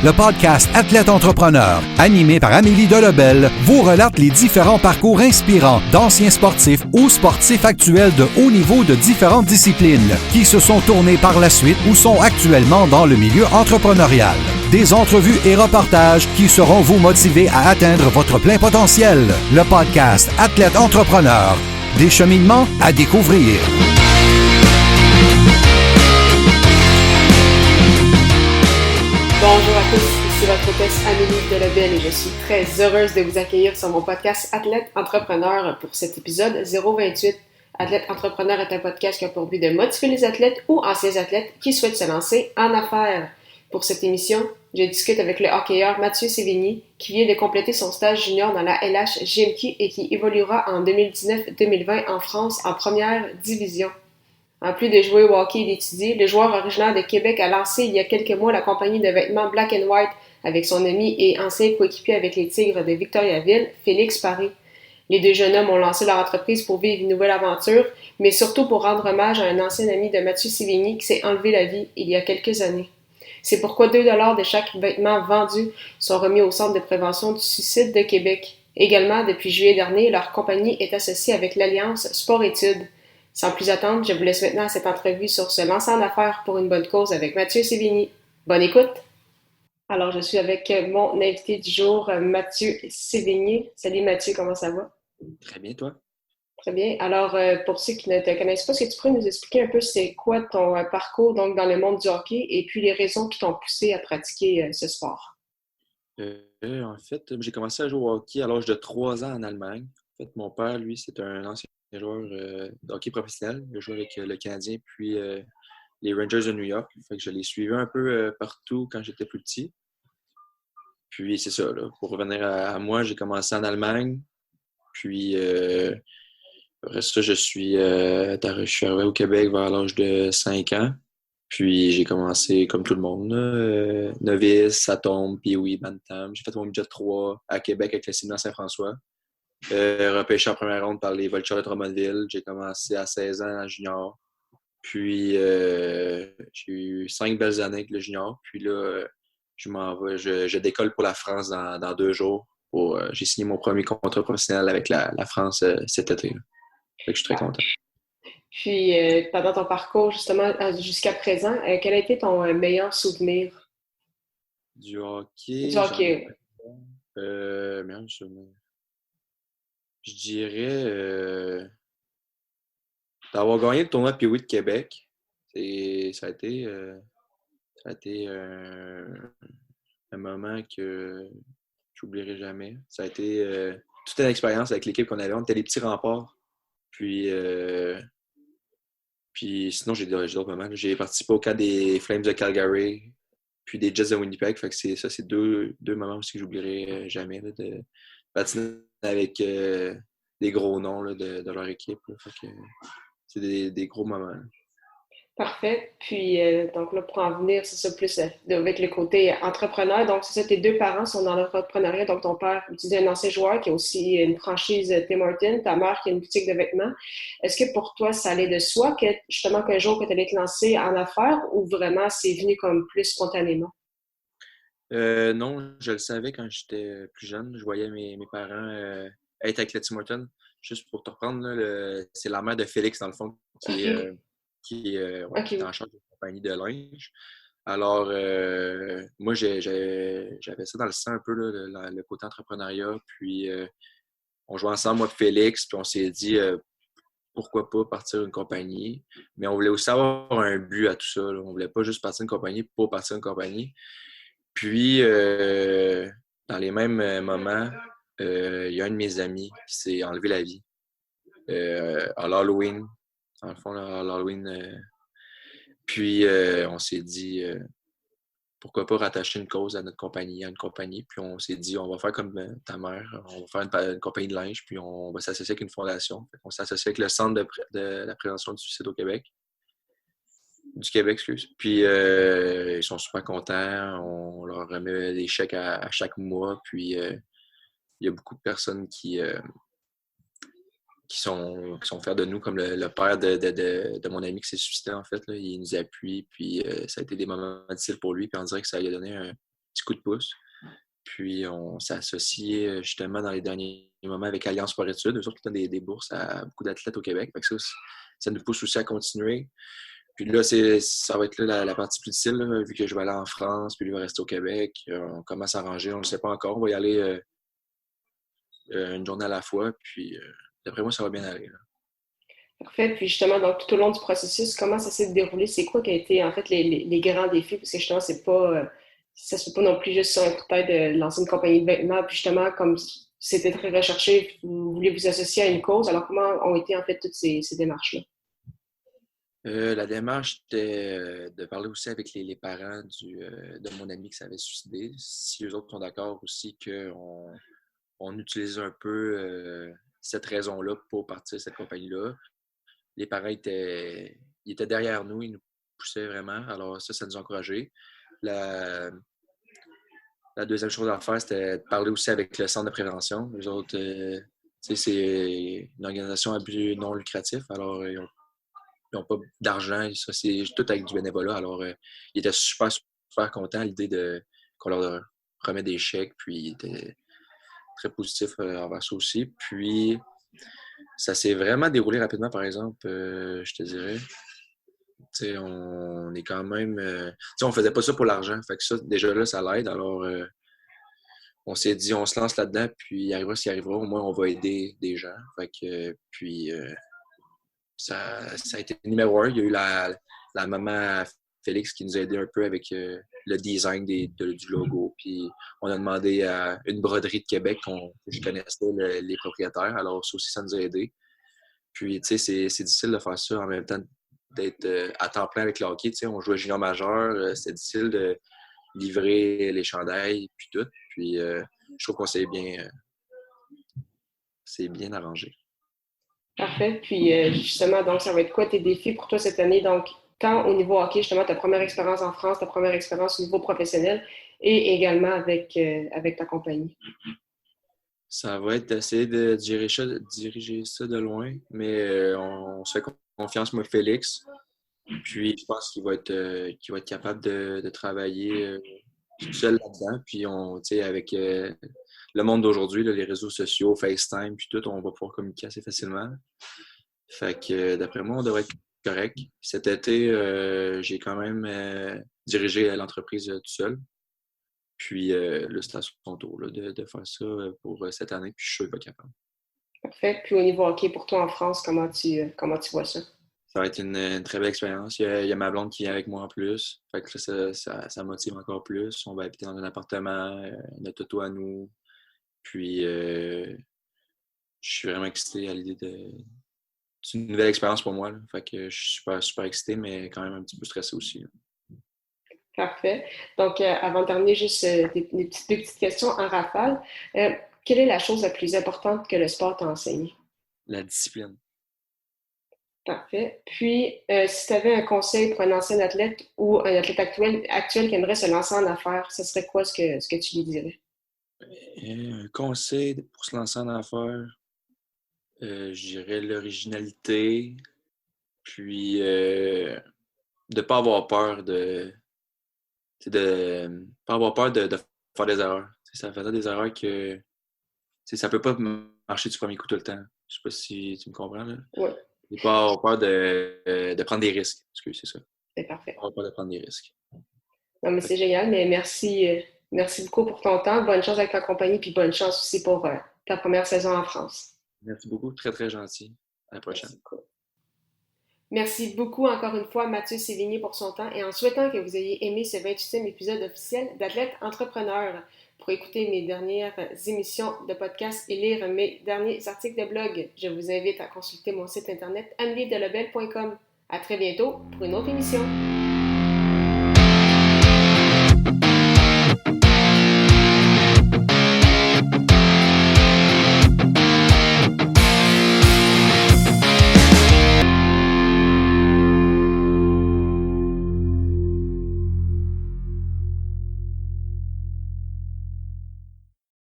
Le podcast Athlète Entrepreneur, animé par Amélie Delobel, vous relate les différents parcours inspirants d'anciens sportifs ou sportifs actuels de haut niveau de différentes disciplines qui se sont tournés par la suite ou sont actuellement dans le milieu entrepreneurial. Des entrevues et reportages qui sauront vous motiver à atteindre votre plein potentiel. Le podcast Athlète Entrepreneur, des cheminements à découvrir. Bonjour à tous, ici votre hôtesse Amélie Delobel et je suis très heureuse de vous accueillir sur mon podcast Athlète Entrepreneur pour cet épisode 028. Athlète Entrepreneur est un podcast qui a pour but de motiver les athlètes ou anciens athlètes qui souhaitent se lancer en affaires. Pour cette émission, je discute avec le hockeyeur Mathieu Sévigny qui vient de compléter son stage junior dans la LH GMQ et qui évoluera en 2019-2020 en France en première division. En plus de jouer au hockey et d'étudier, le joueur originaire de Québec a lancé il y a quelques mois la compagnie de vêtements Black & White avec son ami et ancien coéquipier avec les Tigres de Victoriaville, Félix Paré. Les deux jeunes hommes ont lancé leur entreprise pour vivre une nouvelle aventure, mais surtout pour rendre hommage à un ancien ami de Mathieu Sévigny qui s'est enlevé la vie il y a quelques années. C'est pourquoi 2 $ de chaque vêtement vendu sont remis au Centre de prévention du suicide de Québec. Également, depuis juillet dernier, leur compagnie est associée avec l'Alliance Sport-Études. Sans plus attendre, je vous laisse maintenant à cette entrevue sur se lancer en affaires pour une bonne cause avec Mathieu Sévigny. Bonne écoute! Alors, je suis avec mon invité du jour, Mathieu Sévigny. Salut Mathieu, comment ça va? Très bien, toi? Très bien. Alors, pour ceux qui ne te connaissent pas, est-ce que tu pourrais nous expliquer un peu c'est quoi ton parcours donc, dans le monde du hockey et puis les raisons qui t'ont poussé à pratiquer ce sport? En fait, j'ai commencé à jouer au hockey à l'âge de 3 ans en Allemagne. En fait, mon père, lui, c'est un ancien joueur de hockey professionnel. Il a joué avec le Canadien puis les Rangers de New York. Fait que je l'ai suivi un peu partout quand j'étais plus petit. Puis c'est ça, là. Pour revenir à moi, j'ai commencé en Allemagne. Puis après ça, je suis arrivé au Québec vers l'âge de 5 ans. Puis j'ai commencé comme tout le monde, là, novice, atome, pee-wee, bantam. J'ai fait mon budget 3 à Québec avec le Céline Saint-François. Repêché en première ronde par les Vultures de Drummondville. J'ai commencé à 16 ans en junior. Puis j'ai eu 5 belles années avec le junior. Puis là, je décolle pour la France dans 2 jours. J'ai signé mon premier contrat professionnel avec la France cet été. Là. Fait que je suis très content. Puis, pendant ton parcours, justement, jusqu'à présent, quel a été ton meilleur souvenir? Du hockey. Du hockey. Meilleur souvenir. Je dirais d'avoir gagné le tournoi Pee-Wee de Québec. Ça a été un moment que j'oublierai jamais. Ça a été toute une expérience avec l'équipe qu'on avait. On était les petits remparts. Puis sinon, j'ai d'autres moments. J'ai participé au cas des Flames de Calgary, puis des Jets de Winnipeg. Fait que ça, c'est deux moments aussi que j'oublierai jamais, là, de patiner avec des gros noms là, de leur équipe. Là. Fait que c'est des gros moments. Là. Parfait. Puis, donc là, pour en venir, c'est ça, plus avec le côté entrepreneur. Donc, c'est ça, tes 2 parents sont dans l'entrepreneuriat. Donc, ton père, tu dis un ancien joueur qui a aussi une franchise Tim Hortons, ta mère qui a une boutique de vêtements. Est-ce que pour toi, ça allait de soi que, justement, qu'un jour que tu allais te lancer en affaires ou vraiment c'est venu comme plus spontanément? Non, je le savais quand j'étais plus jeune. Je voyais mes parents être avec le Tim Hortons. Juste pour te reprendre, là, c'est la mère de Félix, dans le fond, qui est en charge de la compagnie de linge. Alors, moi, j'avais ça dans le sang un peu, là, le côté entrepreneuriat. Puis, on jouait ensemble, moi et Félix, puis on s'est dit pourquoi pas partir une compagnie. Mais on voulait aussi avoir un but à tout ça. Là. On voulait pas juste partir une compagnie pour partir une compagnie. Puis, dans les mêmes moments, il y a un de mes amis qui s'est enlevé la vie à l'Halloween. Dans le fond, là, à l'Halloween. Puis, on s'est dit, pourquoi pas rattacher une cause à notre compagnie, à une compagnie. Puis, on s'est dit, on va faire comme ta mère. On va faire une compagnie de linge, puis on va s'associer avec une fondation. On s'est associé avec le Centre de la prévention du suicide au Québec. Du Québec, excuse. Puis, ils sont super contents. On leur remet des chèques à chaque mois. Puis, il y a beaucoup de personnes qui sont fiers de nous, comme le père de mon ami qui s'est suicidé, en fait. Là. Il nous appuie. Puis, ça a été des moments difficiles pour lui. Puis, on dirait que ça lui a donné petit coup de pouce. Puis, on s'est associé justement dans les derniers moments avec Alliance Sport-Études. Eux autres qui donnent des bourses à beaucoup d'athlètes au Québec. Fait que ça nous pousse aussi à continuer. Puis là, ça va être là la partie plus difficile, là, vu que je vais aller en France, puis lui va rester au Québec. On commence à arranger, on ne le sait pas encore. On va y aller une journée à la fois. Puis, d'après moi, ça va bien aller. Là. Parfait. Puis justement, donc tout au long du processus, comment ça s'est déroulé? C'est quoi qui a été en fait les grands défis? Parce que justement, c'est pas ça se fait pas non plus juste sur un coup de tête de lancer une compagnie de vêtements. Puis justement, comme c'était très recherché, vous voulez vous associer à une cause. Alors comment ont été en fait toutes ces démarches-là? La démarche était de parler aussi avec les parents de mon ami qui s'avait suicidé. Si eux autres sont d'accord aussi qu'on utilise un peu cette raison-là pour partir de cette compagnie-là. Les parents ils étaient derrière nous, ils nous poussaient vraiment. Alors ça nous a encouragés. La deuxième chose à faire, c'était de parler aussi avec le centre de prévention. Eux autres, c'est une organisation à but non lucratif. Alors, ils n'ont pas d'argent. Ça, c'est tout avec du bénévolat. Alors, ils étaient super, super contents à l'idée qu'on leur remette des chèques. Puis, ils étaient très positifs envers ça aussi. Puis, ça s'est vraiment déroulé rapidement, par exemple, je te dirais. T'sais, on est quand même... on faisait pas ça pour l'argent. Fait que ça, déjà là, ça l'aide. Alors, on s'est dit, on se lance là-dedans, puis il arrivera ce qui arrivera. Au moins, on va aider des gens. Fait que, puis, ça a été numéro 1. Il y a eu la maman Félix qui nous a aidé un peu avec le design du logo. Puis, on a demandé à une broderie de Québec que je connaissais les propriétaires. Alors, ça aussi, ça nous a aidé. Puis, tu sais, c'est difficile de faire ça en même temps d'être à temps plein avec le hockey. Tu sais, on jouait junior majeur. C'est difficile de livrer les chandails, puis tout. Puis, je trouve qu'on s'est bien arrangé. Parfait. Puis, justement, donc, ça va être quoi tes défis pour toi cette année? Donc, tant au niveau hockey, justement, ta première expérience en France, ta première expérience au niveau professionnel et également avec ta compagnie. Ça va être d'essayer de diriger ça de loin, mais on se fait confiance, moi, Félix. Puis, je pense qu'il va être capable de travailler tout seul là-dedans. Puis, avec le monde d'aujourd'hui, les réseaux sociaux, FaceTime, puis tout, on va pouvoir communiquer assez facilement. Fait que, d'après moi, on devrait être correct. Cet été, j'ai quand même dirigé l'entreprise tout seul. Puis, là, c'est à son tour là, de faire ça pour cette année. Puis, je suis sûr qu'il va être capable. Parfait. Puis, au niveau hockey, pour toi en France, comment tu vois ça? Ça va être une très belle expérience. Il y a ma blonde qui est avec moi en plus. Fait que là, ça motive encore plus. On va habiter dans un appartement, notre auto à nous. Puis, je suis vraiment excité à l'idée C'est une nouvelle expérience pour moi. Là. Fait que je suis super, super excité, mais quand même un petit peu stressé aussi. Là. Parfait. Donc, avant de terminer, juste deux petites questions en rafale. Quelle est la chose la plus importante que le sport t'a enseigné? La discipline. Parfait. Puis, si tu avais un conseil pour un ancien athlète ou un athlète actuel qui aimerait se lancer en affaires, ce serait quoi ce que tu lui dirais? Un conseil pour se lancer en affaires, je dirais l'originalité, puis de ne pas avoir peur de pas avoir peur de faire des erreurs. Ça fait des erreurs que ça peut pas marcher du premier coup tout le temps. Je sais pas si tu me comprends. Là. Oui. Ne pas avoir peur de prendre des risques. Excuse, c'est ça. C'est parfait. Pas avoir peur de prendre des risques. Non, mais c'est génial. Mais merci beaucoup pour ton temps. Bonne chance avec ta compagnie, puis bonne chance aussi pour ta première saison en France. Merci beaucoup. Très, très gentil. À la prochaine. Merci beaucoup encore une fois Mathieu Sévigné pour son temps et en souhaitant que vous ayez aimé ce 28e épisode officiel d'Athlète Entrepreneur. Pour écouter mes dernières émissions de podcast et lire mes derniers articles de blog, je vous invite à consulter mon site internet ameliedelobel.com. À très bientôt pour une autre émission.